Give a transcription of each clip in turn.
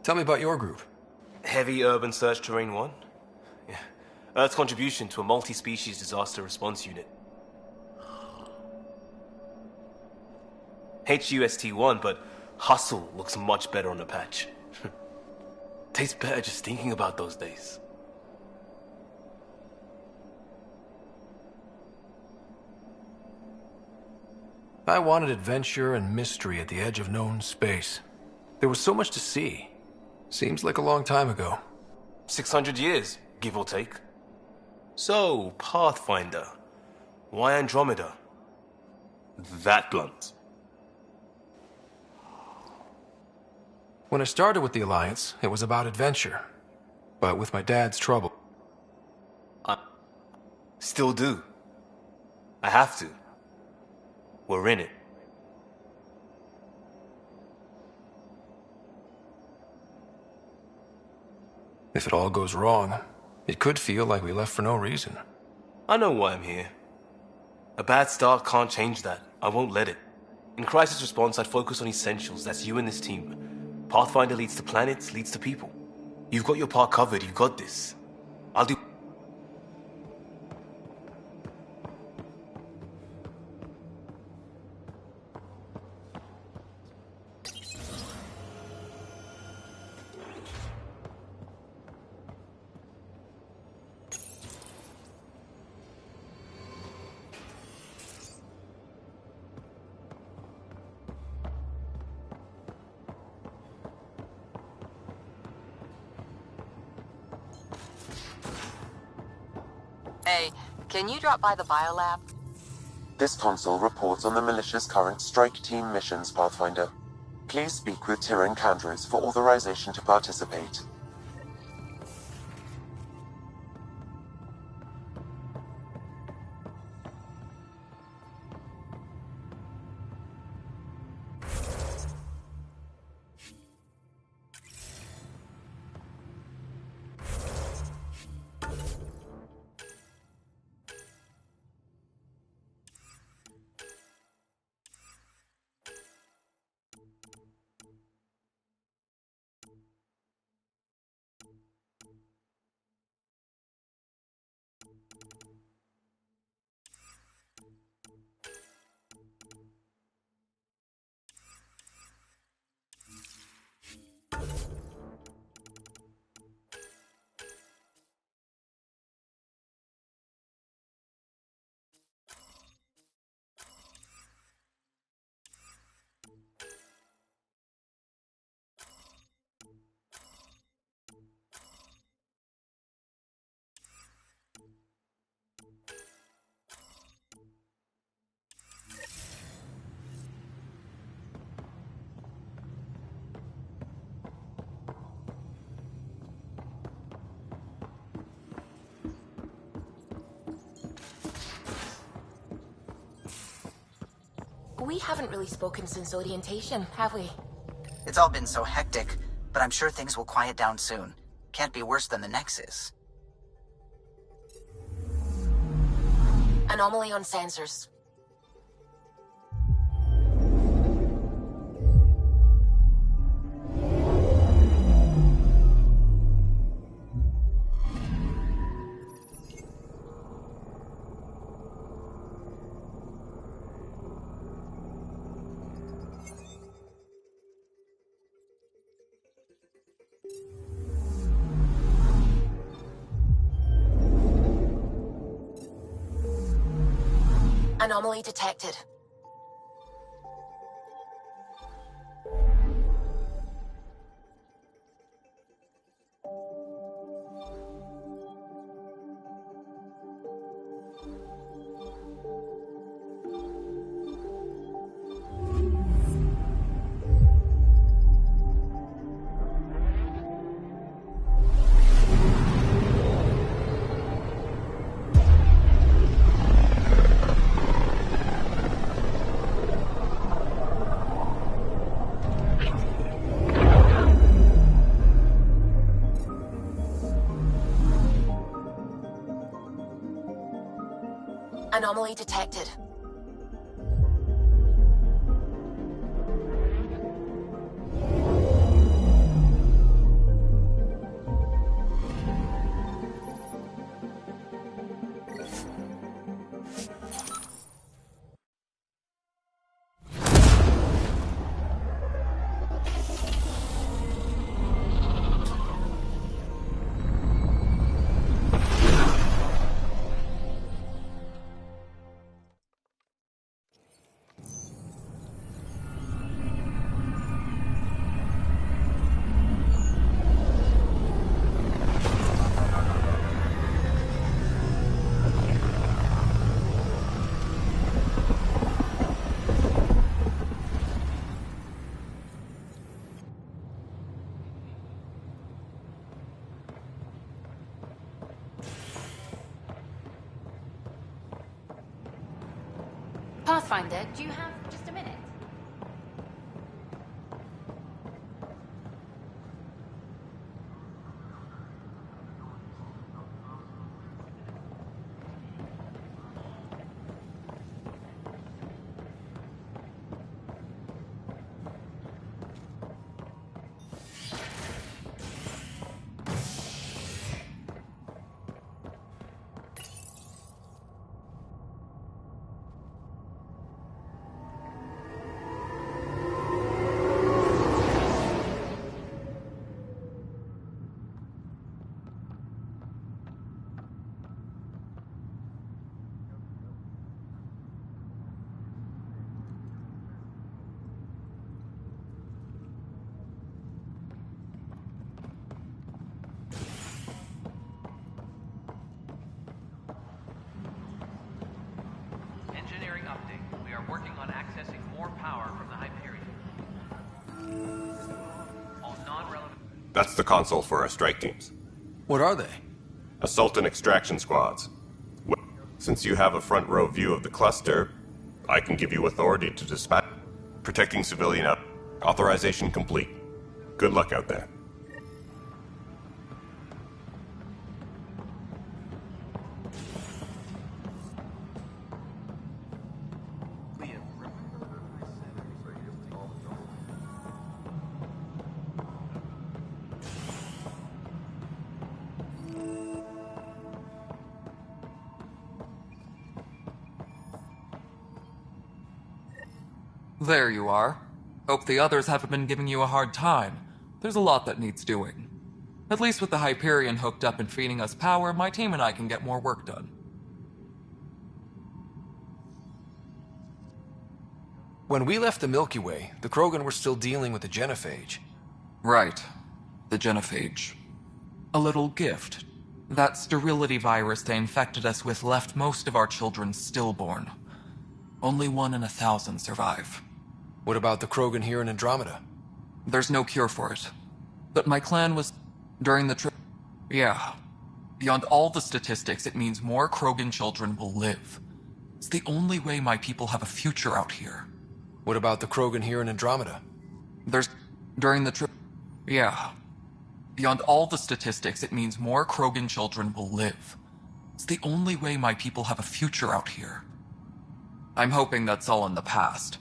Tell me about your group. Heavy Urban Search Terrain 1? Yeah. Earth's contribution to a multi-species disaster response unit. HUST-1, but Hustle looks much better on the patch. Tastes better just thinking about those days. I wanted adventure and mystery at the edge of known space. There was so much to see. Seems like a long time ago. 600 years, give or take. So, Pathfinder. Why Andromeda? That blunt. When I started with the Alliance, it was about adventure. But with my dad's trouble... I still do. I have to. We're in it. If it all goes wrong, it could feel like we left for no reason. I know why I'm here. A bad start can't change that. I won't let it. In crisis response, I'd focus on essentials. That's you and this team. Pathfinder leads to planets, leads to people. You've got your part covered. You've got this. I'll do... Hey, can you drop by the biolab? This console reports on the militia's current strike team missions, Pathfinder. Please speak with Tyrion Candrus for authorization to participate. We haven't really spoken since orientation, have we? It's all been so hectic, but I'm sure things will quiet down soon. Can't be worse than the Nexus. Anomaly on sensors. Anomaly detected. Anomaly detected. Pathfinder, do you have just a minute? Engineering update. We are working on accessing more power from the Hyperion. All non-relevant... That's the console for our strike teams. What are they? Assault and extraction squads. Well, since you have a front row view of the cluster, I can give you authority to dispatch. Protecting civilian up. Authorization complete. Good luck out there. There you are. Hope the others haven't been giving you a hard time. There's a lot that needs doing. At least with the Hyperion hooked up and feeding us power, my team and I can get more work done. When we left the Milky Way, the Krogan were still dealing with the genophage. Right. The genophage. A little gift. That sterility virus they infected us with left most of our children stillborn. Only 1 in 1,000 survive. What about the Krogan here in Andromeda? There's no cure for it. But my clan was... during the trip... Yeah. Beyond all the statistics, it means more Krogan children will live. It's the only way my people have a future out here. What about the Krogan here in Andromeda? There's... during the trip... Yeah. Beyond all the statistics, it means more Krogan children will live. It's the only way my people have a future out here. I'm hoping that's all in the past.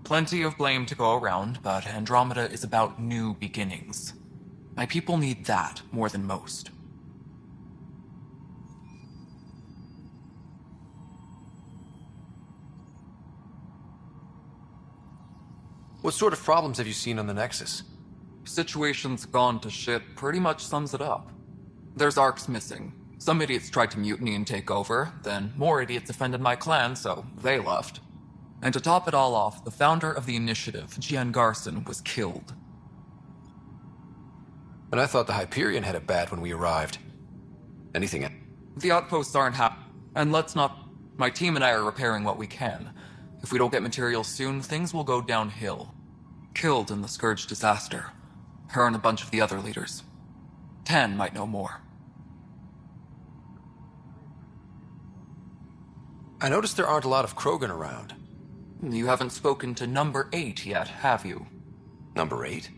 Plenty of blame to go around, but Andromeda is about new beginnings. My people need that more than most. What sort of problems have you seen on the Nexus? Situation's gone to shit pretty much sums it up. There's arcs missing. Some idiots tried to mutiny and take over, then more idiots offended my clan, so they left. And to top it all off, the founder of the initiative, Gian Garson, was killed. And I thought the Hyperion had it bad when we arrived. Anything... The outposts aren't and let's not... My team and I are repairing what we can. If we don't get materials soon, things will go downhill. Killed in the Scourge disaster. Her and a bunch of the other leaders. Tan might know more. I noticed there aren't a lot of Krogan around. You haven't spoken to number 8 yet, have you? Number 8?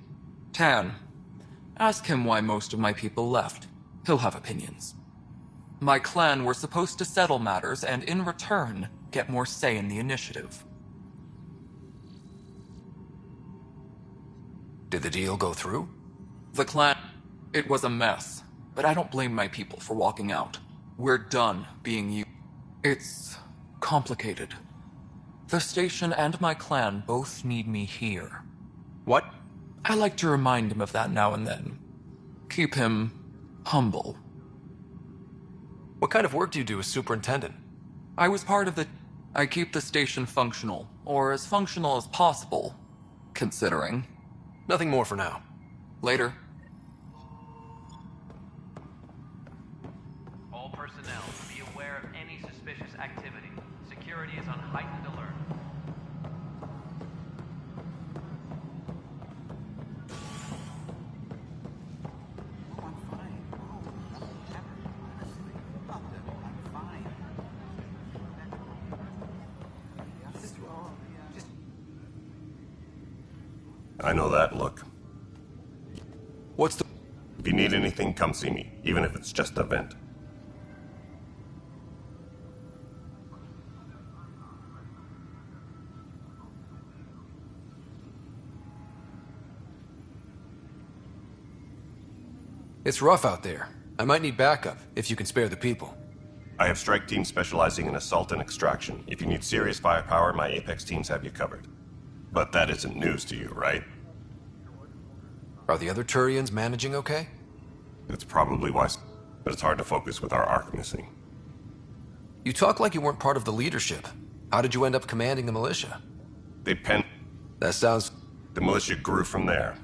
Tan. Ask him why most of my people left. He'll have opinions. My clan were supposed to settle matters and, in return, get more say in the initiative. Did the deal go through? The clan... It was a mess, but I don't blame my people for walking out. We're done being you. It's... complicated. The station and my clan both need me here. What? I like to remind him of that now and then. Keep him... humble. What kind of work do you do as superintendent? I was part of the... I keep the station functional, or as functional as possible, considering. Nothing more for now. Later. All personnel, be aware of any suspicious activity. Security is on heightened alert. I know that look. What's the... If you need anything, come see me, even if it's just a vent. It's rough out there. I might need backup, if you can spare the people. I have strike teams specializing in assault and extraction. If you need serious firepower, my Apex teams have you covered. But that isn't news to you, right? Are the other Turians managing okay? That's probably why, but it's hard to focus with our arc missing. You talk like you weren't part of the leadership. How did you end up commanding the militia? That sounds... The militia grew from there.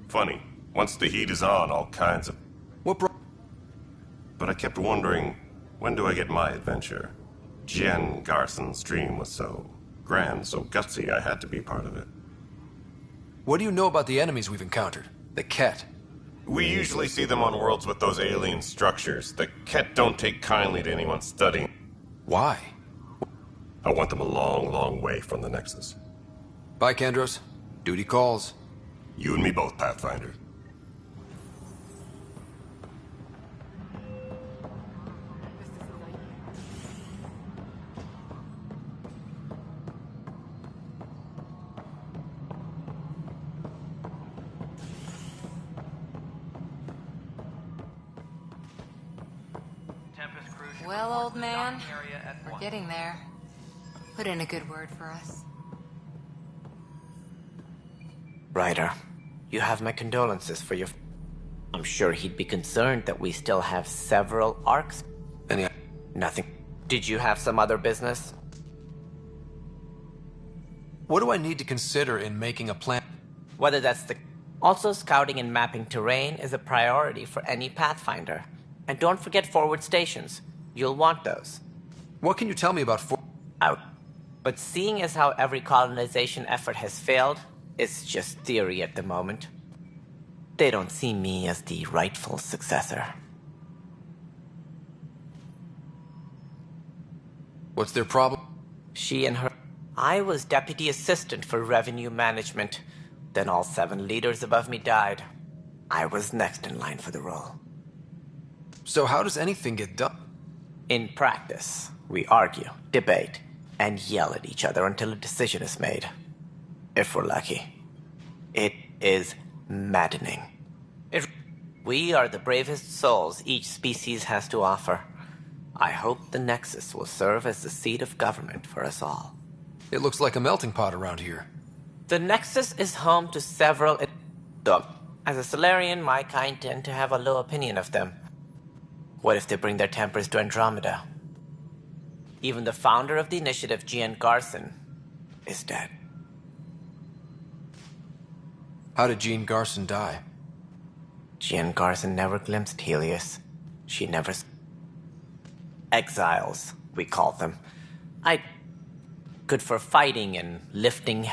Funny, once the heat is on, all kinds of... What brought... But I kept wondering, when do I get my adventure? Jen Garson's dream was so grand, so gutsy, I had to be part of it. What do you know about the enemies we've encountered? The Ket? We usually see them on worlds with those alien structures. The Ket don't take kindly to anyone studying. Why? I want them a long, long way from the Nexus. Bye, Kendros. Duty calls. You and me both, Pathfinder. Tempest crew should Well, report old to the man, docking area at we're once. getting there. Put in a good word for us. Ryder, you have my condolences for your... I'm sure he'd be concerned that we still have several arcs. Any... Nothing. Did you have some other business? What do I need to consider in making a plan? Whether that's the... Also, scouting and mapping terrain is a priority for any Pathfinder. And don't forget forward stations. You'll want those. What can you tell me about Out. But seeing as how every colonization effort has failed, it's just theory at the moment. They don't see me as the rightful successor. What's their problem? She and her... I was deputy assistant for revenue management. Then all 7 leaders above me died. I was next in line for the role. So how does anything get done? In practice, we argue, debate, and yell at each other until a decision is made. If we're lucky. It is maddening. We are the bravest souls each species has to offer. I hope the Nexus will serve as the seat of government for us all. It looks like a melting pot around here. The Nexus is home to several... Though, as a Solarian, my kind tend to have a low opinion of them. What if they bring their tempers to Andromeda? Even the founder of the initiative, Gian Garson, is dead. How did Jean Garson die? Gian Garson never glimpsed Helios. She never... Exiles, we call them. Good for fighting and lifting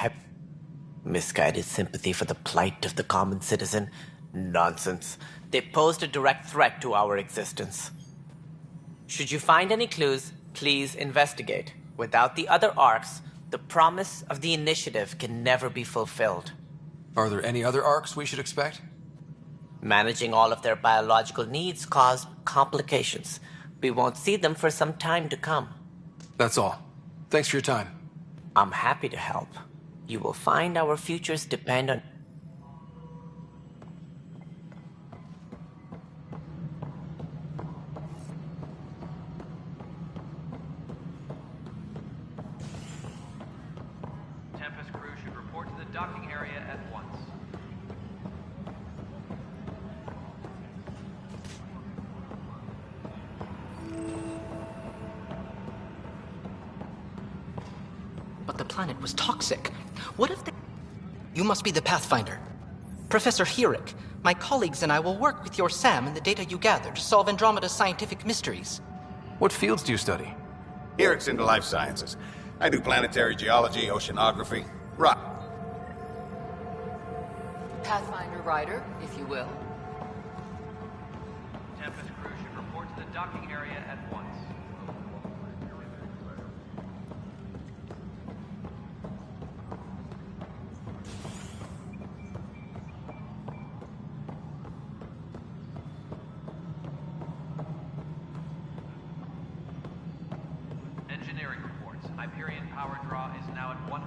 misguided sympathy for the plight of the common citizen. Nonsense. They posed a direct threat to our existence. Should you find any clues, please investigate. Without the other arcs, the promise of the initiative can never be fulfilled. Are there any other arcs we should expect? Managing all of their biological needs caused complications. We won't see them for some time to come. That's all. Thanks for your time. I'm happy to help. You will find our futures depend on... Tempest crew should report to the docking area at once. But the planet was toxic. What if they... You must be the Pathfinder. Professor Herrick, my colleagues and I will work with your SAM and the data you gather to solve Andromeda's scientific mysteries. What fields do you study? Herrick's into life sciences. I do planetary geology, oceanography, rock. Pathfinder Rider, if you will. Tempest crew should report to the docking area at once. Hyperion power draw is now at 100%.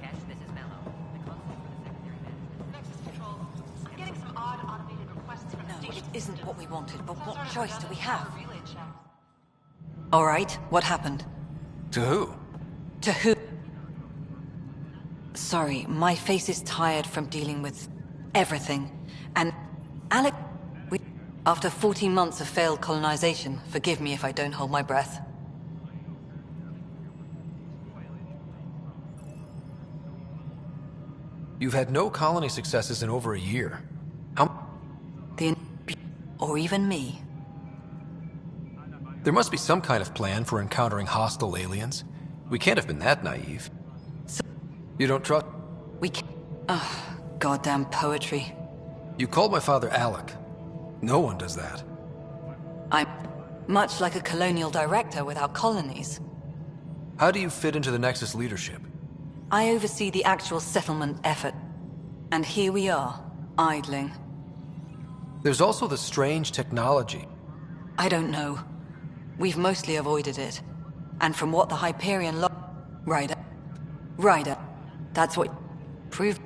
Cash, this is Mello. The console for the secondary management. Nexus Control, I'm getting some odd automated requests from the station. It isn't what we wanted, but what choice do we have? Relay check. All right, what happened? To who? To who? Sorry, my face is tired from dealing with everything. And Alec, after 14 months of failed colonization, forgive me if I don't hold my breath. You've had no colony successes in over a year. How... Or even me. There must be some kind of plan for encountering hostile aliens. We can't have been that naive. You don't trust... We can't... Ugh, goddamn poetry. You called my father Alec. No one does that. I'm much like a colonial director without colonies. How do you fit into the Nexus leadership? I oversee the actual settlement effort. And here we are, idling. There's also the strange technology. I don't know. We've mostly avoided it. And from what the Hyperion Ryder. That's what proved.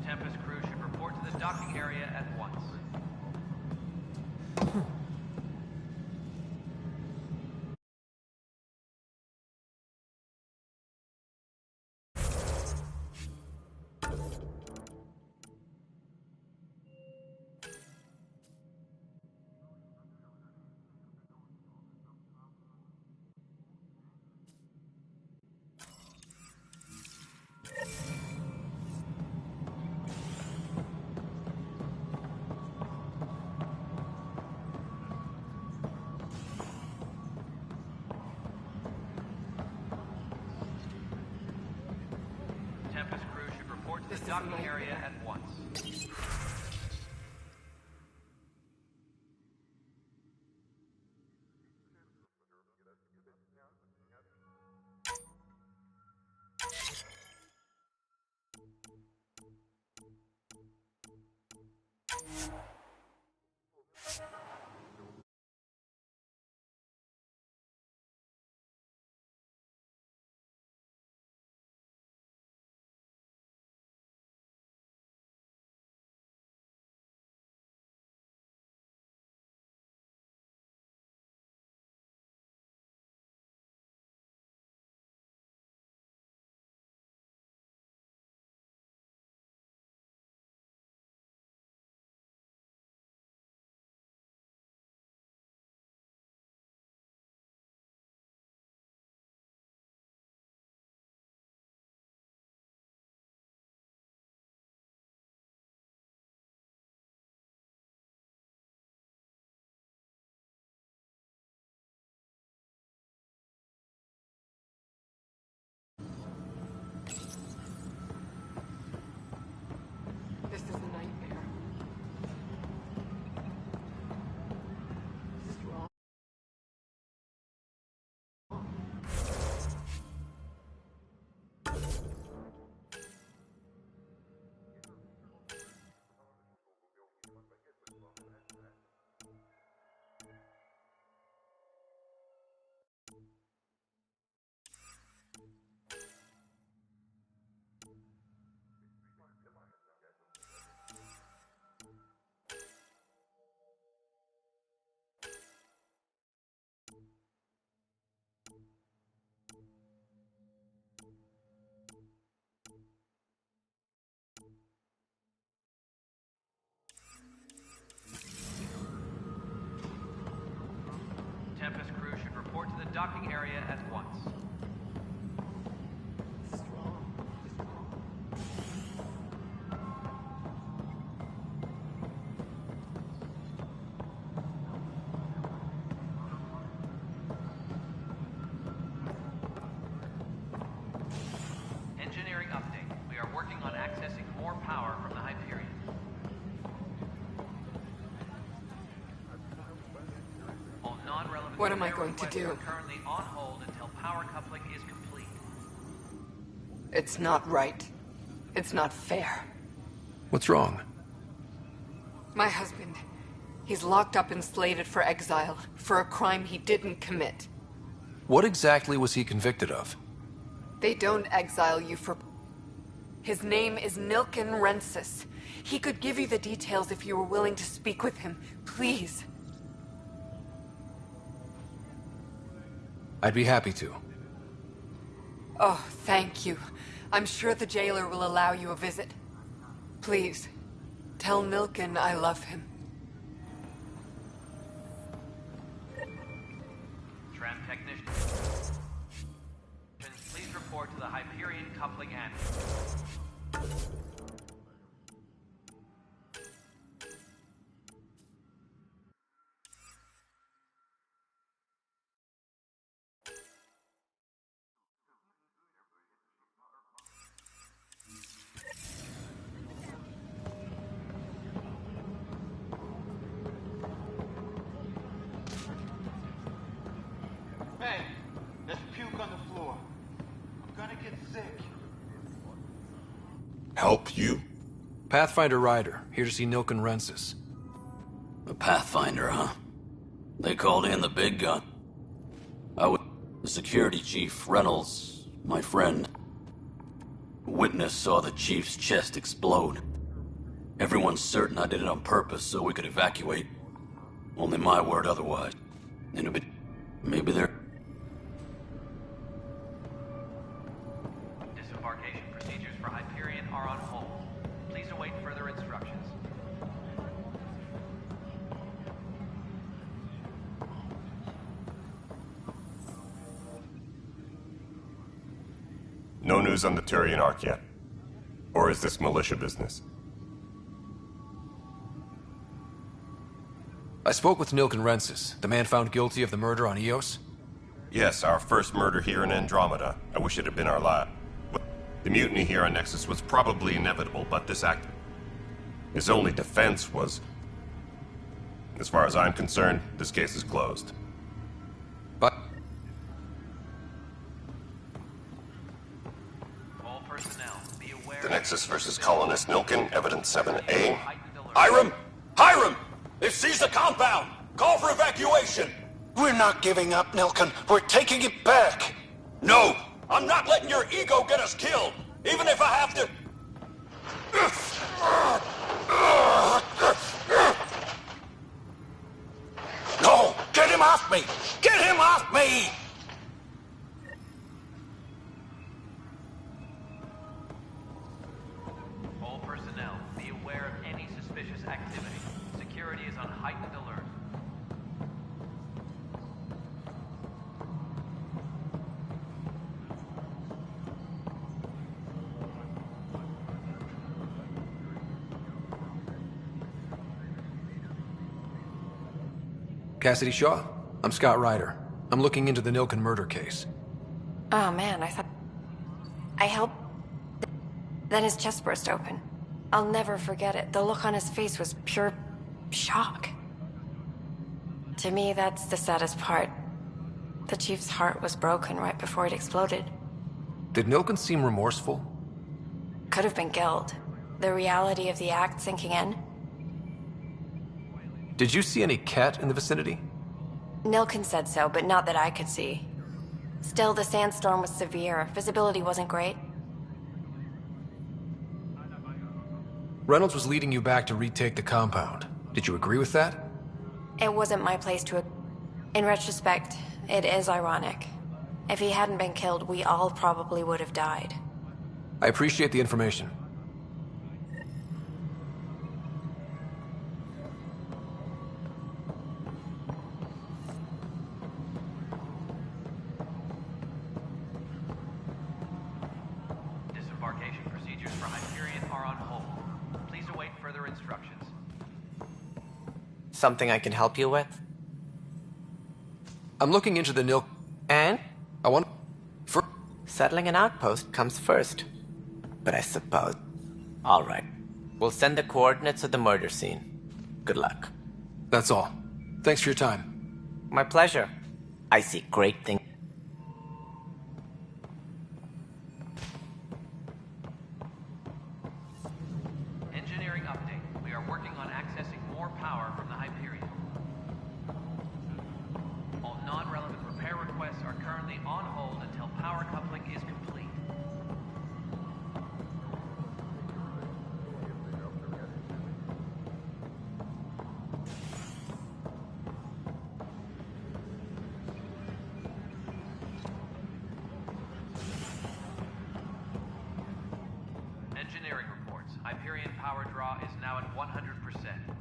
Tempest crew should report to the docking area at once. Tempest crew should report to the docking area at once. This is a nightmare. This is wrong. Tempest crew should report to the docking area at once. This is wrong. This is wrong. Engineering update. We are working on accessing more power from the Hyperion. All non-relevant What am I going to requests do? are currently on hold until power coupling is complete. It's not right. It's not fair. What's wrong? My husband, he's locked up and slated for exile for a crime he didn't commit. What exactly was he convicted of? They don't exile you for... His name is Nilken Rensis. He could give you the details if you were willing to speak with him. Please. I'd be happy to. Oh, thank you. I'm sure the jailer will allow you a visit. Please, tell Nilken I love him. Tram technician. Please report to the Hyperion coupling and... Hey, there's puke on the floor. I'm gonna get sick. Help you? Pathfinder Ryder, here to see Nilken Rensis. A Pathfinder, huh? They called in the big gun. The security chief, Reynolds, my friend. Witness saw the chief's chest explode. Everyone's certain I did it on purpose so we could evacuate. Only my word otherwise. Maybe they're... Disembarkation procedures for Hyperion are on hold. Please await further instructions. No news on the Turian Ark yet. Or is this militia business? I spoke with Nilken Rensis, the man found guilty of the murder on Eos. Yes, our first murder here in Andromeda. I wish it had been our last. The mutiny here on Nexus was probably inevitable, but this act... His only defense was... As far as I'm concerned, this case is closed. But... All personnel, be aware... The Nexus versus Colonist Nilken, Evidence 7A. Hiram! Hiram! They've seized the compound! Call for evacuation! We're not giving up, Nilken. We're taking it back. No! I'm not letting your ego get us killed! Even if I have to... No! Get him off me! Get him off me! All personnel, be aware of any suspicious activity. Security is on heightened alert. Cassidy Shaw, I'm Scott Ryder. I'm looking into the Nilken murder case. Oh man, I helped. Then his chest burst open. I'll never forget it. The look on his face was pure shock. To me, that's the saddest part. The chief's heart was broken right before it exploded. Did Nilken seem remorseful? Could have been guilt. The reality of the act sinking in. Did you see any cat in the vicinity? Nilken said so, but not that I could see. Still, the sandstorm was severe. Visibility wasn't great. Reynolds was leading you back to retake the compound. Did you agree with that? It wasn't my place to... In retrospect, it is ironic. If he hadn't been killed, we all probably would have died. I appreciate the information. Disembarkation procedures for Hyperion are on hold. Please await further instructions. Something I can help you with? I'm looking into the Nil... And? I want... Settling an outpost comes first. But I suppose... Alright. We'll send the coordinates of the murder scene. Good luck. That's all. Thanks for your time. My pleasure. I see great things. Engineering update. We are working on accessing more power from the Hyperion. All non-relevant repair requests are currently on hold until power coupling is complete. Engineering reports. Hyperion power draw is now at 100%.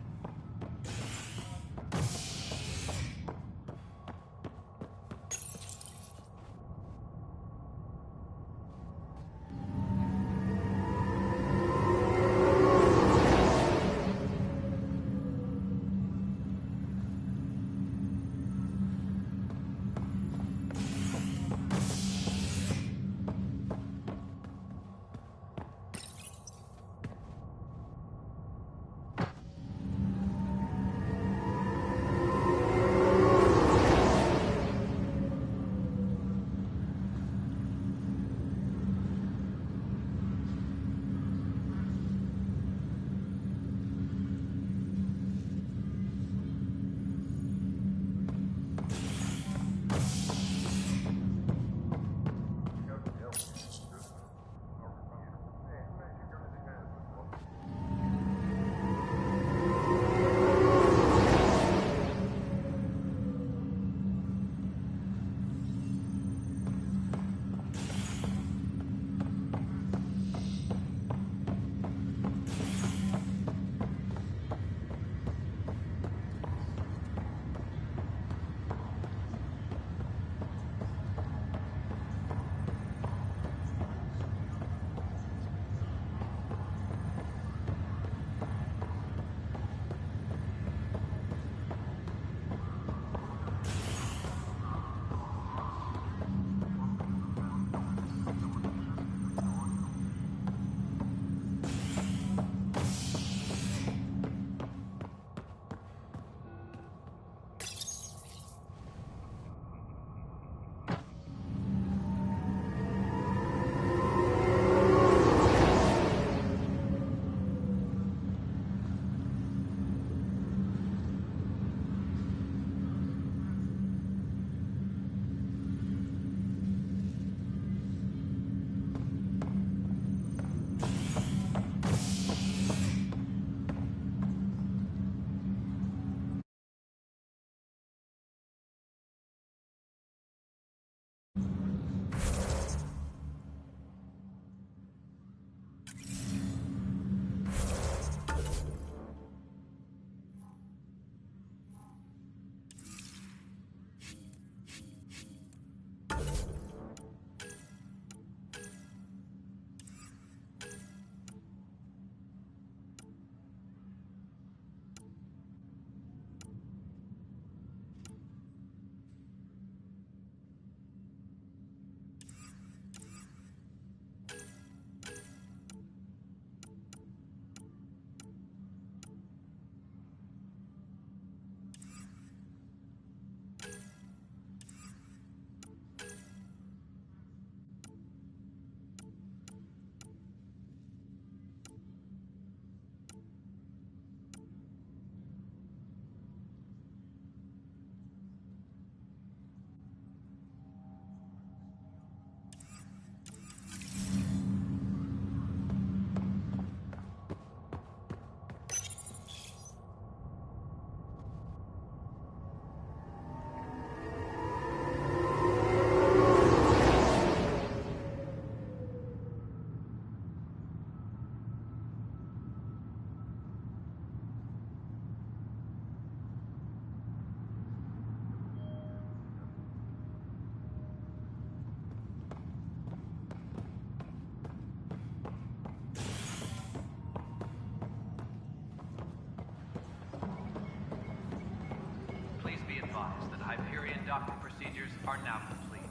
Docking procedures are now complete.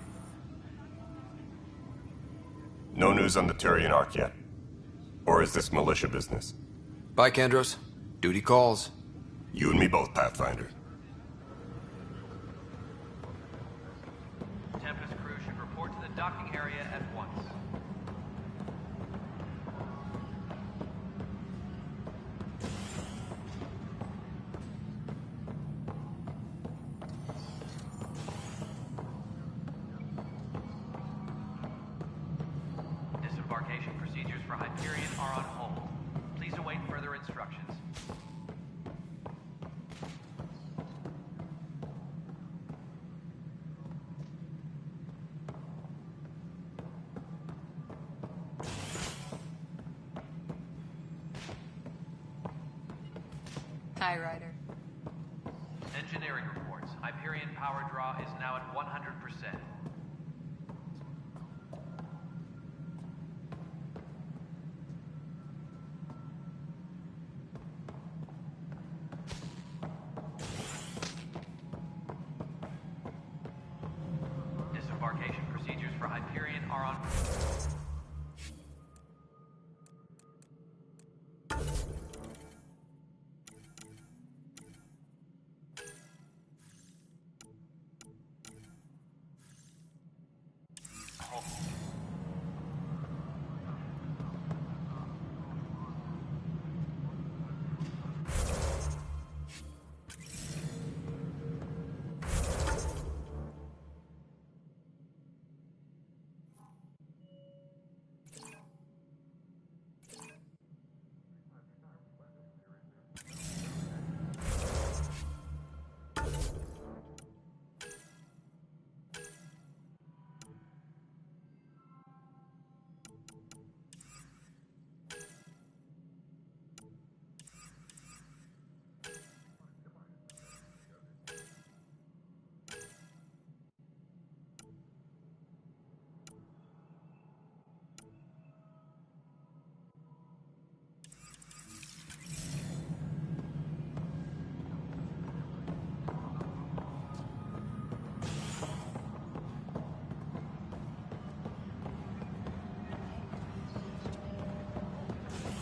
No news on the Turian Ark yet. Or is this militia business? Bye, Kandros. Duty calls. You and me both, Pathfinder. Tempest crew should report to the docking area at once. for Hyperion are on hold. Please await further instructions. Hi, Ryder. Engineering reports. Hyperion power draw is now at 100%. Disembarkation procedures for Hyperion are on...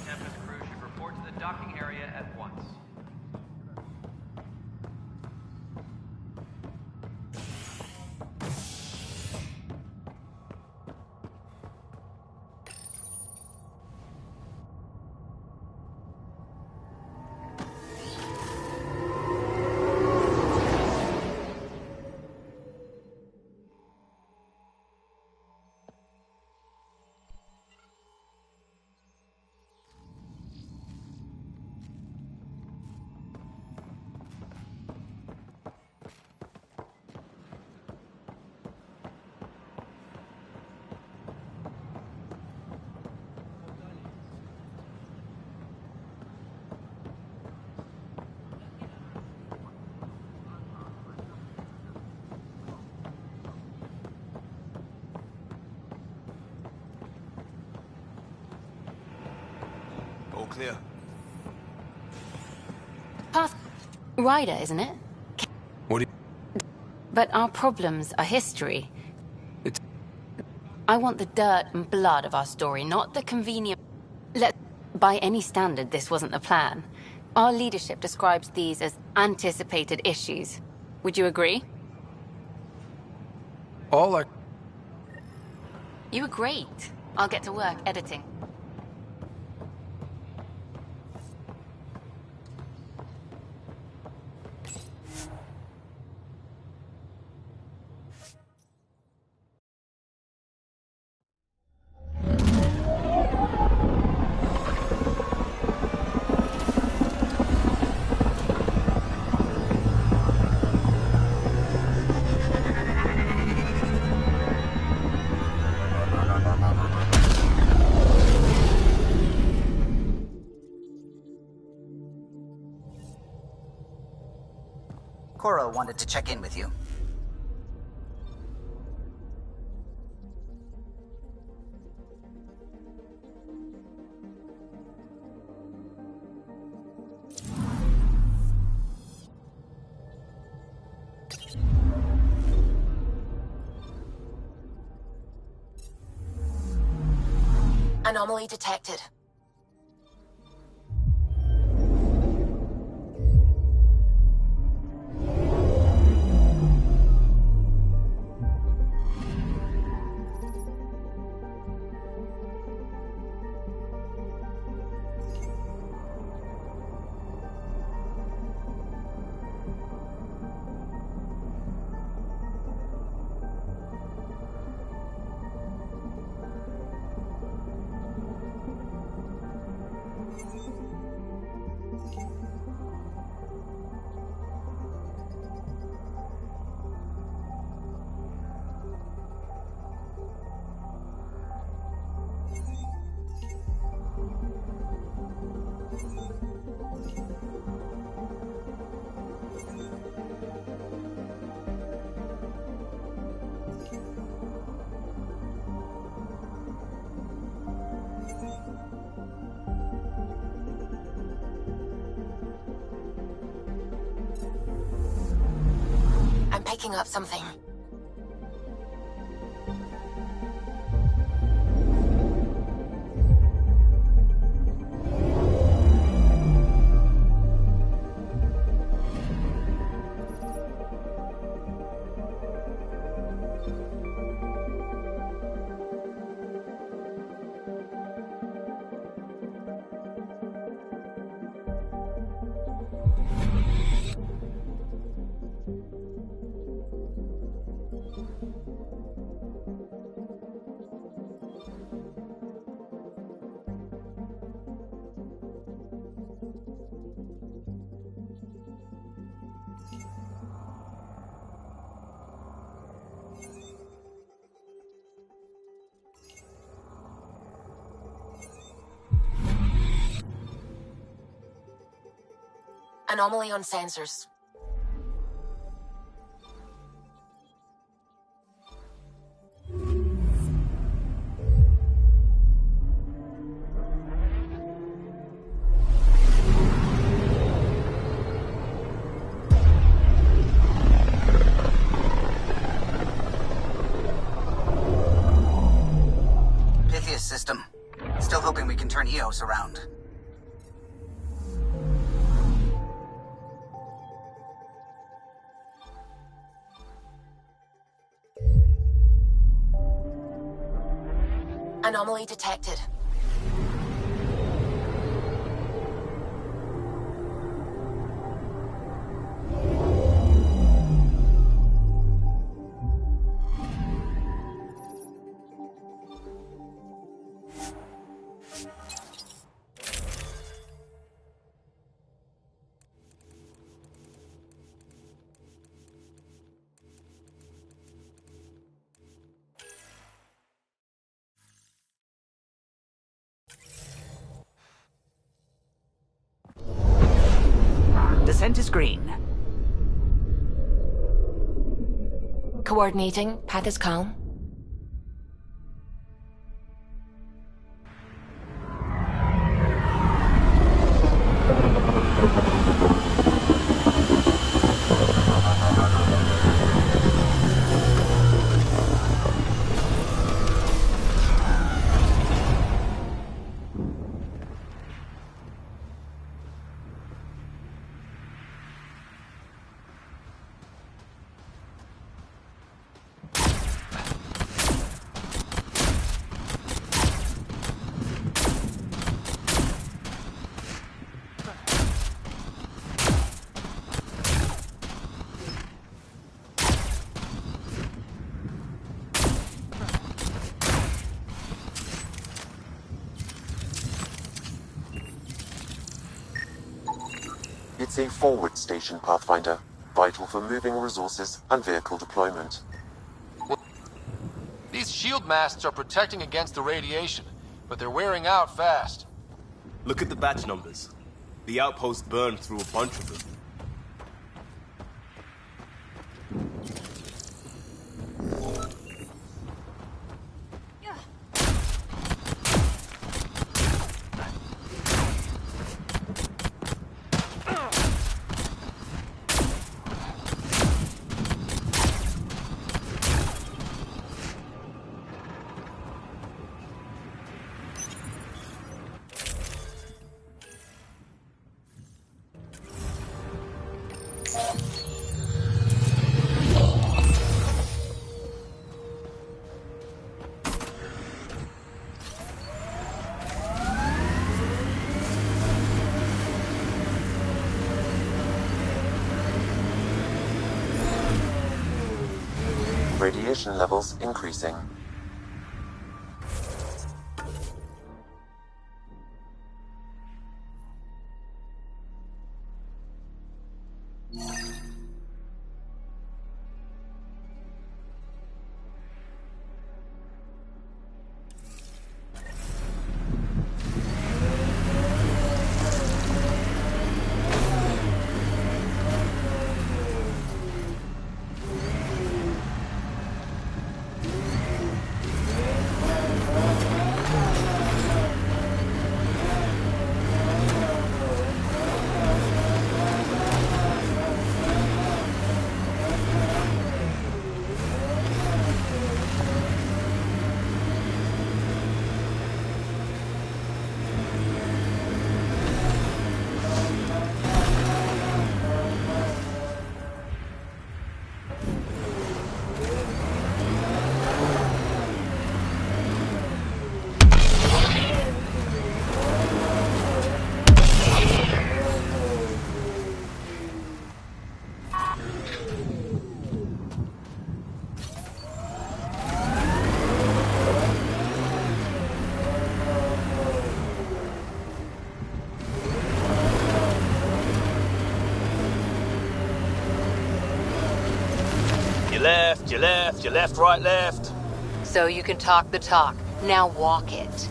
Tempest crew should report to the docking area at once. All clear. Path Ryder, isn't it? What do you... But our problems are history. It's... I want the dirt and blood of our story, not the convenient... By any standard, this wasn't the plan. Our leadership describes these as anticipated issues. Would you agree? All I... You were great. I'll get to work editing. Cora wanted to check in with you. Anomaly detected. picking up something. Anomaly on sensors. Pythias system. Still hoping we can turn EOS around. Anomaly detected. Descent is green. Coordinating. Path is calm. It's a forward station, Pathfinder. Vital for moving resources and vehicle deployment. These shield masts are protecting against the radiation, but they're wearing out fast. Look at the batch numbers. The outpost burned through a bunch of them. Radiation levels increasing. you left, you left, you left, right, left. So you can talk the talk. Now walk it.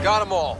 Got them all.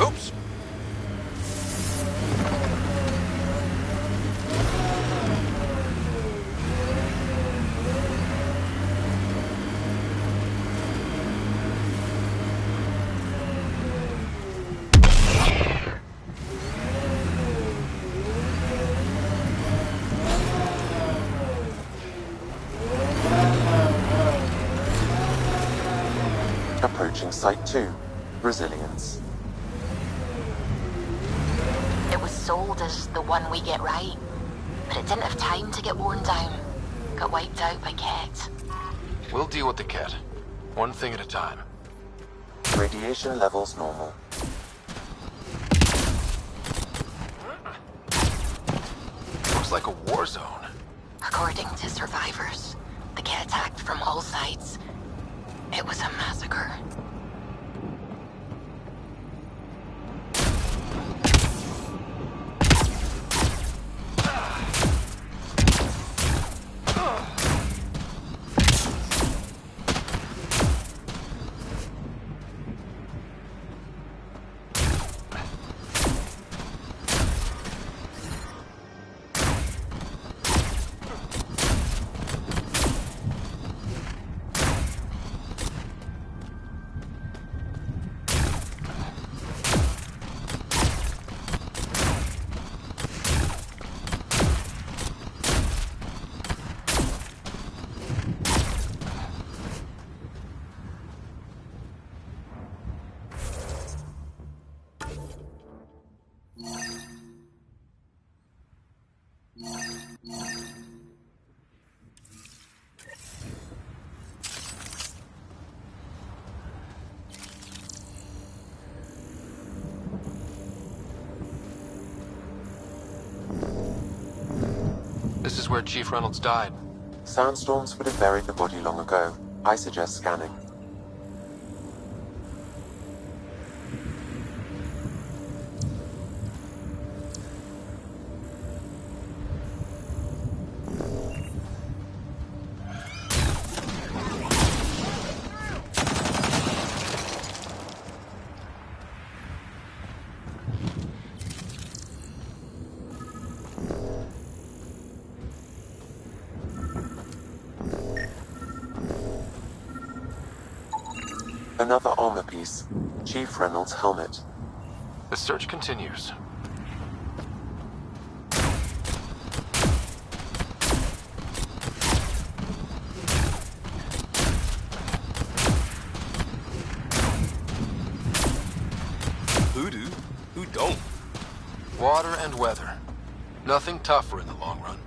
Oops. Approaching Site 2. Resilience. It was sold as the one we get right, but it didn't have time to get worn down. Got wiped out by Ket. We'll deal with the Ket. One thing at a time. Radiation levels normal. Looks like a war zone. According to survivors, the Ket attacked from all sides. It was a massacre. This is where Chief Reynolds died. Sandstorms would have buried the body long ago. I suggest scanning. Another armor piece. Chief Reynolds' helmet. The search continues. Water and weather. Nothing tougher in the long run.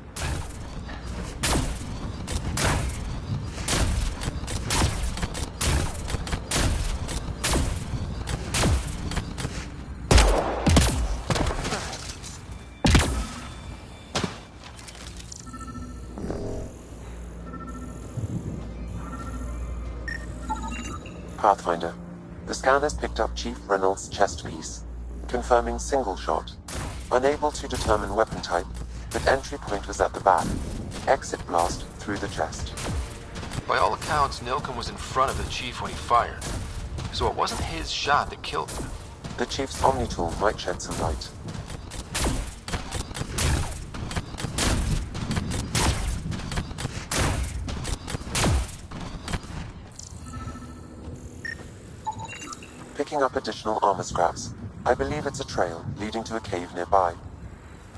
Pathfinder. The scan has picked up Chief Reynolds' chest piece, confirming single shot. Unable to determine weapon type, but entry point was at the back. Exit blast through the chest. By all accounts, Nilken was in front of the Chief when he fired. So it wasn't his shot that killed him. The Chief's Omni tool might shed some light. Picking up additional armor scraps. I believe it's a trail leading to a cave nearby.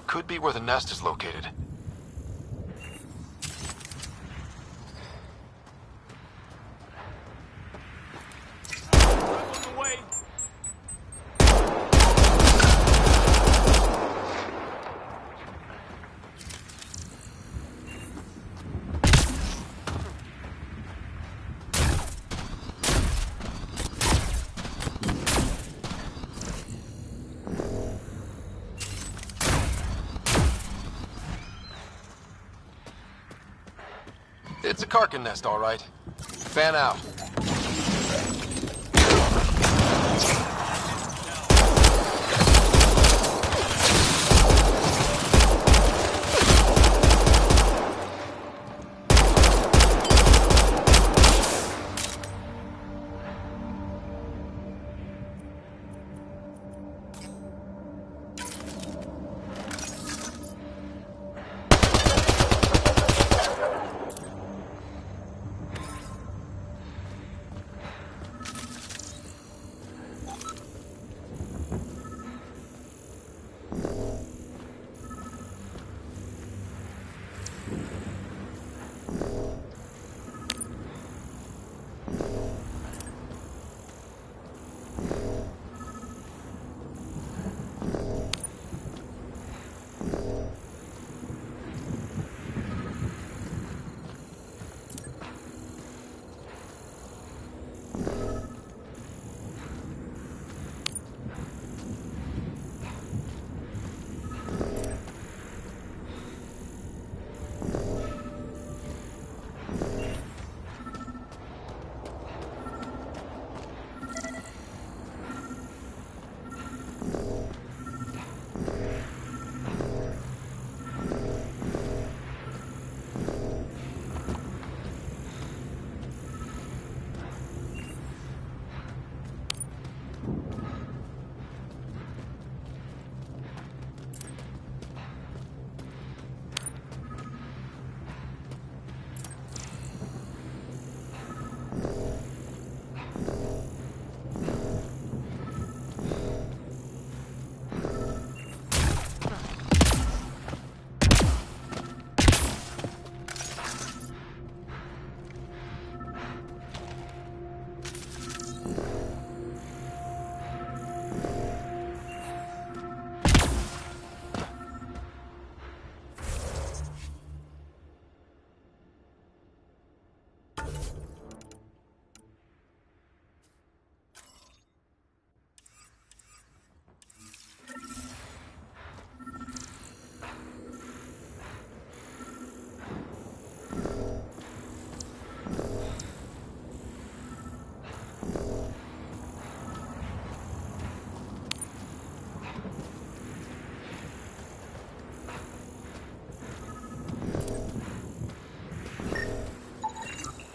Could be where the nest is located. It's a Karkin nest, all right. Fan out.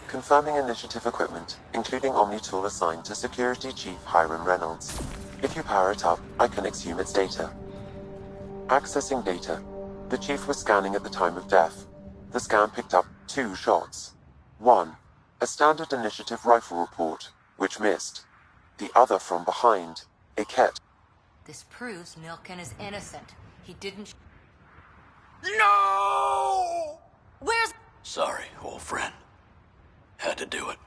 Confirming initiative equipment, including Omni tool assigned to Security Chief Hiram Reynolds. If you power it up, I can exhume its data. Accessing data. The Chief was scanning at the time of death. The scan picked up 2 shots. One, a standard initiative rifle report, which missed. The other from behind, a Ket. This proves Nilken is innocent. He didn't... No! Where's... Sorry, old friend. Had to do it.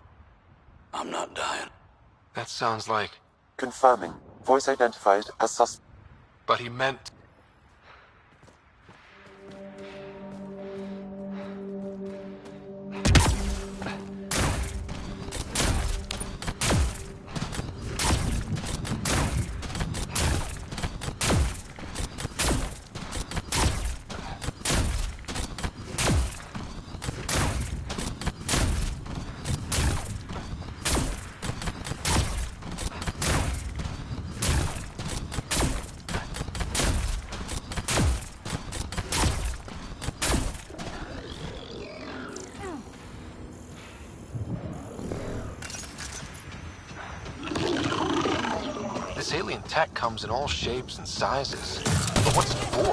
I'm not dying. That sounds like... Confirming. Voice identified as suspect. But he meant... This alien tech comes in all shapes and sizes. But what's it for?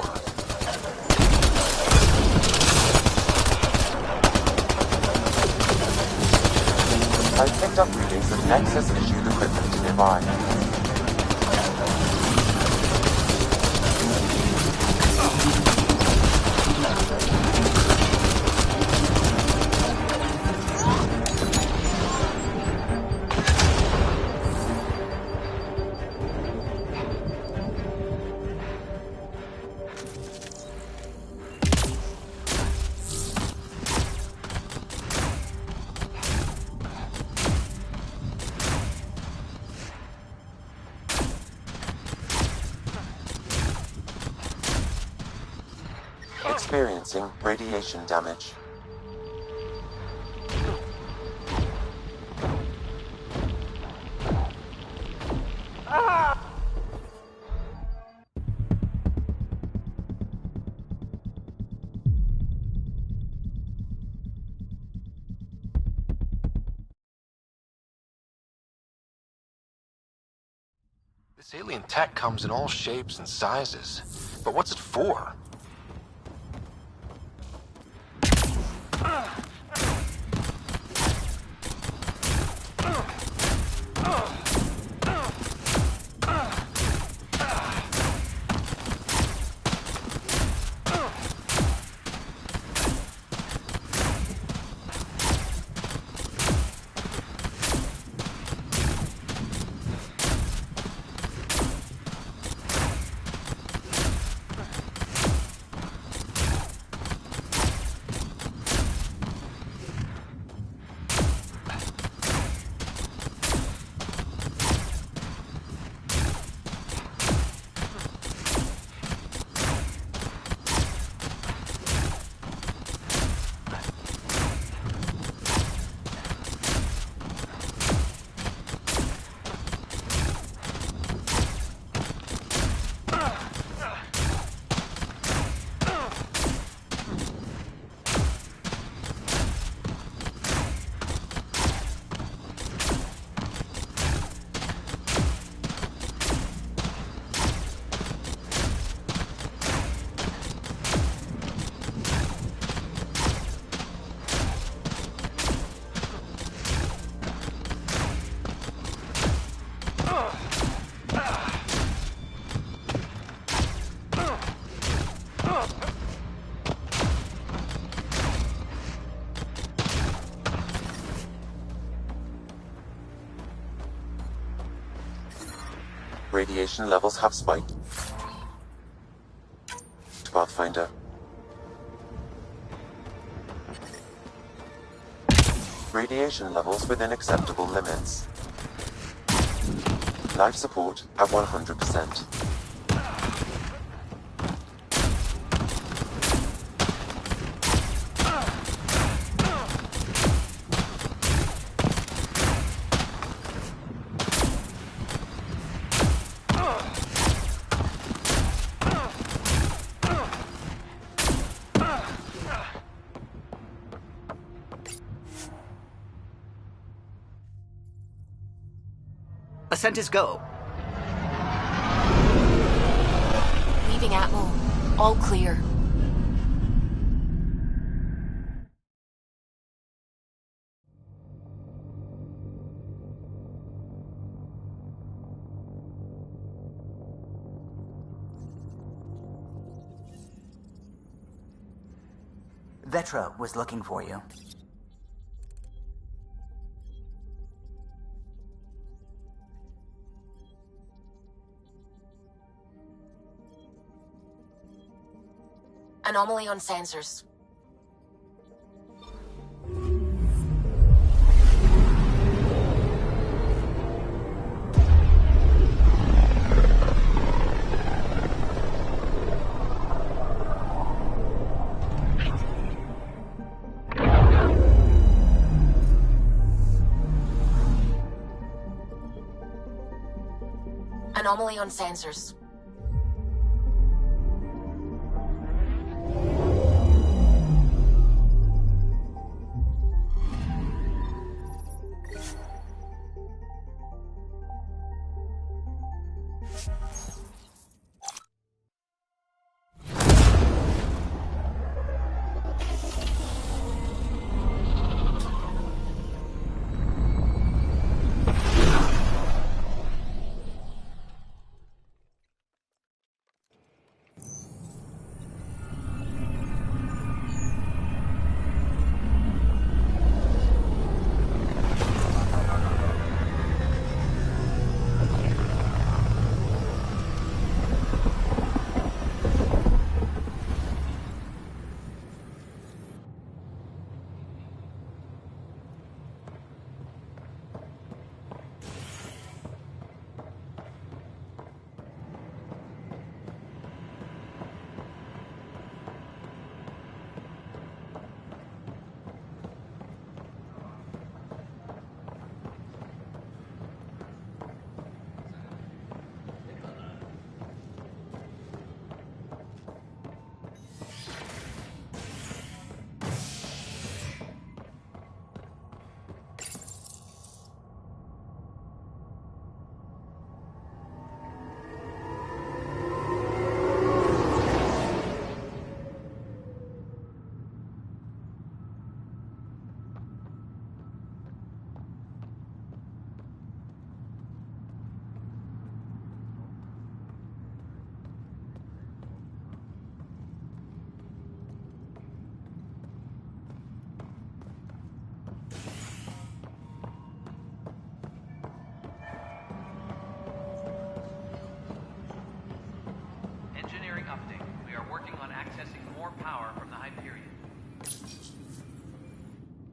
I picked up readings of Nexus-issued equipment nearby. Experiencing radiation damage. This alien tech comes in all shapes and sizes. But what's it for? Radiation levels have spiked. Pathfinder. Radiation levels within acceptable limits. Life support at 100%. Ascent is go. Leaving Atmo. All clear. Vetra was looking for you. Anomaly on sensors. Anomaly on sensors.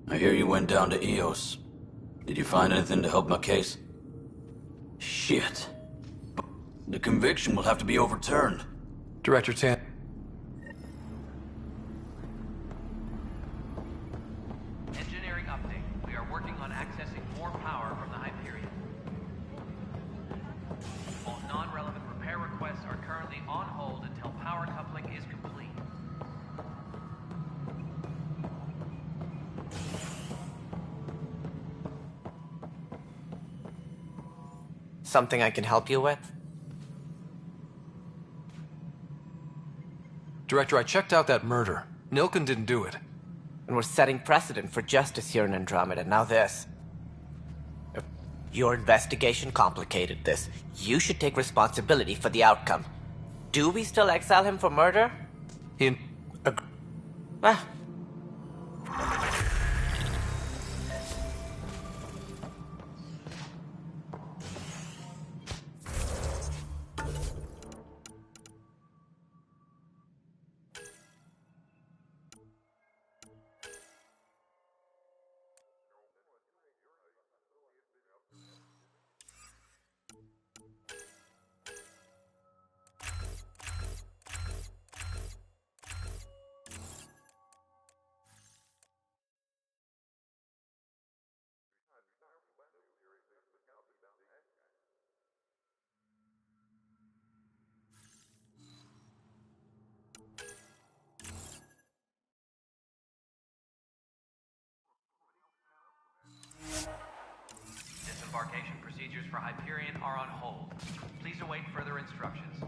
I hear you went down to EOS. Did you find anything to help my case? Shit. The conviction will have to be overturned. Director Tan. Engineering update. We are working on accessing more power from the Hyperion. All non-relevant repair requests are currently on hold until power coupling is complete. Something I can help you with? Director, I checked out that murder. Nilken didn't do it. And we're setting precedent for justice here in Andromeda. Now this. If your investigation complicated this, you should take responsibility for the outcome. Do we still exile him for murder? Ah. Disembarkation procedures for Hyperion are on hold. Please await further instructions.